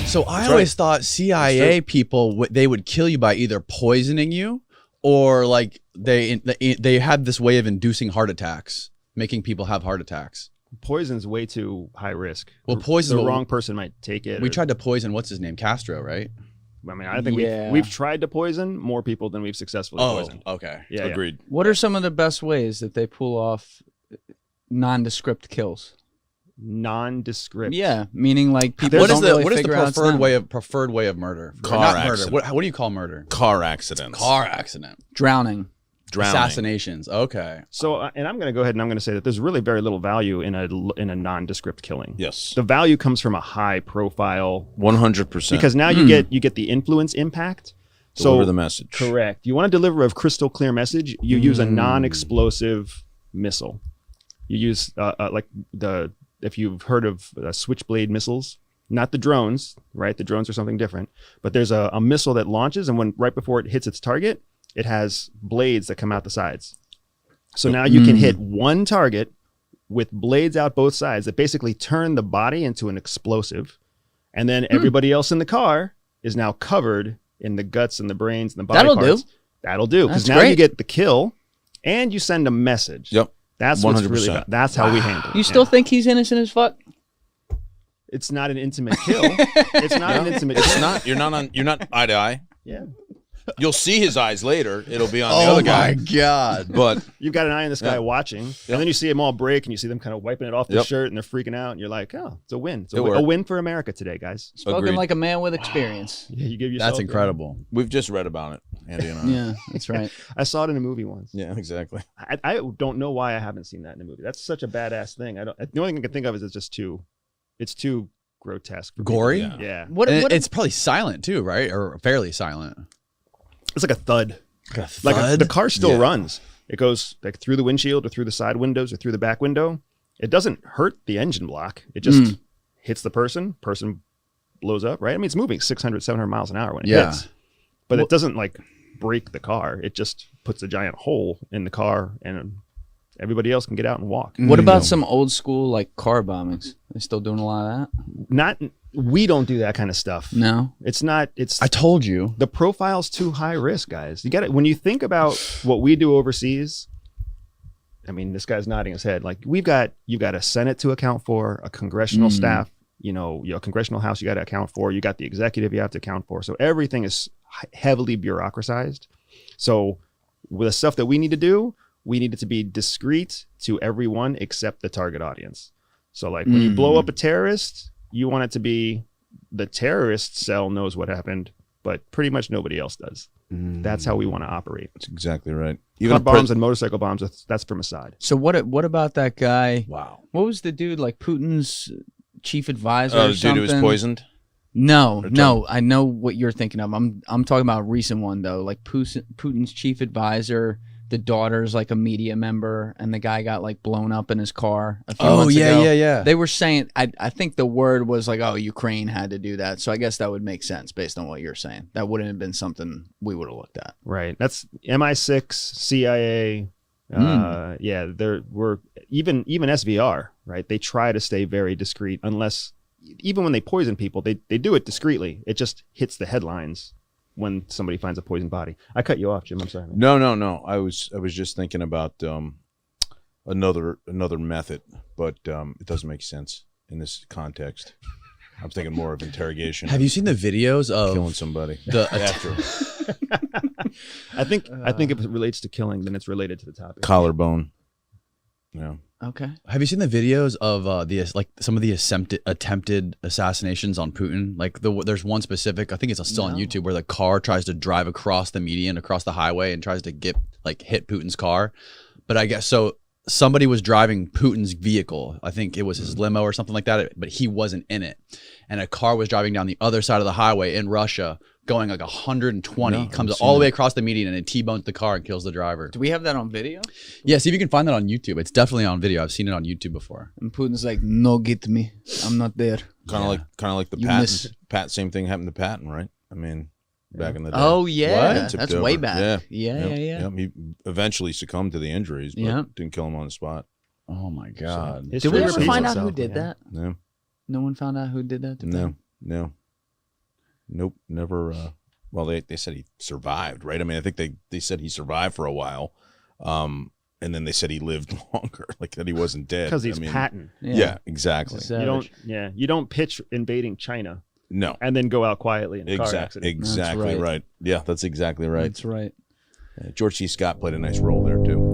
So I always thought CIA people, they would kill you by either poisoning you or like they had this way of inducing heart attacks, making people have heart attacks. Poison's way too high risk. Well, poison, the wrong person might take it. We tried to poison, what's his name? Castro, right? I mean, I think we've tried to poison more people than we've successfully poisoned. Okay. Yeah, agreed. What are some of the best ways that they pull off nondescript kills? Nondescript. Yeah, meaning like people what is don't the really what is the figure out preferred way of murder? Car Not accident. murder. What do you call murder? Car accidents. Car accident. drowning. Assassinations. Okay. So, and I'm going to go ahead and I'm going to say that there's really very little value in a nondescript killing. Yes. The value comes from a high profile. 100%. Because now you get the influence impact. Deliver the message. Correct. You want to deliver a crystal clear message, you use a non-explosive missile. You use if you've heard of switchblade missiles, not the drones, right? The drones are something different. But there's a missile that launches, and right before it hits its target, it has blades that come out the sides. So now you can hit one target with blades out both sides that basically turn the body into an explosive. And then everybody else in the car is now covered in the guts and the brains and the body parts. That'll do. Because now you get the kill and you send a message. Yep. That's 100%. What's really that's how we handle it. You still think he's innocent as fuck? It's not an intimate kill. It's not an intimate kill. It's not. You're not eye to eye. Yeah. You'll see his eyes later. It'll be on the other guy. Oh my God. But you've got an eye in the sky watching, and then you see them all break, and you see them kind of wiping it off their shirt, and they're freaking out, and you're like, oh, it's a win. It's a win for America today, guys. Spoken like a man with experience. Yeah, you give yourself. That's incredible. We've just read about it, Andy and I. Yeah, that's right. I saw it in a movie once. Yeah, exactly. I don't know why I haven't seen that in a movie. That's such a badass thing. The only thing I can think of is it's too grotesque. Gory? Yeah. It's probably silent too, right? Or fairly silent. It's like a thud. Like the car still runs. It goes like through the windshield or through the side windows or through the back window. It doesn't hurt the engine block. It just hits the person. Person blows up, right? I mean, it's moving 600, 700 miles an hour when it hits. But it doesn't like break the car. It just puts a giant hole in the car and everybody else can get out and walk. What about some old school like car bombings? They still doing a lot of that? We don't do that kind of stuff. No. It's not. It's. I told you. The profile's too high risk, guys. You got it. When you think about what we do overseas, I mean, this guy's nodding his head. Like you've got a Senate to account for, a congressional staff, a congressional house you got to account for. You got the executive you have to account for. So everything is heavily bureaucratized. So with the stuff that we need to do, we need it to be discreet to everyone except the target audience. So like when you blow up a terrorist, you want it to be the terrorist cell knows what happened, but pretty much nobody else does. That's how we want to operate. That's exactly right. Even bombs and motorcycle bombs, that's from a side. So what about that guy? Wow. What was the dude like Putin's chief advisor? Oh, or the something? dude who was poisoned? No. I know what you're thinking of. I'm talking about a recent one though. Like Putin's chief advisor. The daughter's like a media member, and the guy got like blown up in his car a few months ago. Yeah. They were saying, I think the word was like, oh, Ukraine had to do that. So I guess that would make sense based on what you're saying. That wouldn't have been something we would have looked at. Right. That's MI6, CIA. Yeah, we're even SVR, right? They try to stay very discreet unless, even when they poison people, they do it discreetly. It just hits the headlines when somebody finds a poisoned body. I cut you off, Jim. I'm sorry. No. I was just thinking about another method, but it doesn't make sense in this context. I was thinking more of interrogation. Have you seen the videos of killing somebody? I think if it relates to killing, then it's related to the topic. Collarbone. Yeah. Okay. Have you seen the videos of some of the attempted assassinations on Putin? Like there's one specific, I think it's still on YouTube, where the car tries to drive across the median, across the highway, and tries to hit Putin's car. But I guess so. Somebody was driving Putin's vehicle. I think it was his limo or something like that, but he wasn't in it. And a car was driving down the other side of the highway in Russia, going like 120, comes all the way across the median, and it T-bones the car and kills the driver. Do we have that on video? Yeah, see if you can find that on YouTube. It's definitely on video. I've seen it on YouTube before. And Putin's like, no, get me. I'm not there. Kind of like the Patton. Same thing happened to Patton, right? I mean, back in the day. Oh yeah, What? that's way back. Yeah. Yeah. He eventually succumbed to the injuries, but didn't kill him on the spot. Oh my God. Did we ever find out who did that? No. No one found out who did that to Putin? No. Nope, never. Well, they said he survived, right? I mean, I think they said he survived for a while, and then they said he lived longer, like that he wasn't dead Because he's I mean, Patton. Yeah, exactly. You don't pitch invading China No, and then go out quietly in a car accident. Exactly right. Yeah, that's exactly right. That's right. George C. Scott played a nice role there too.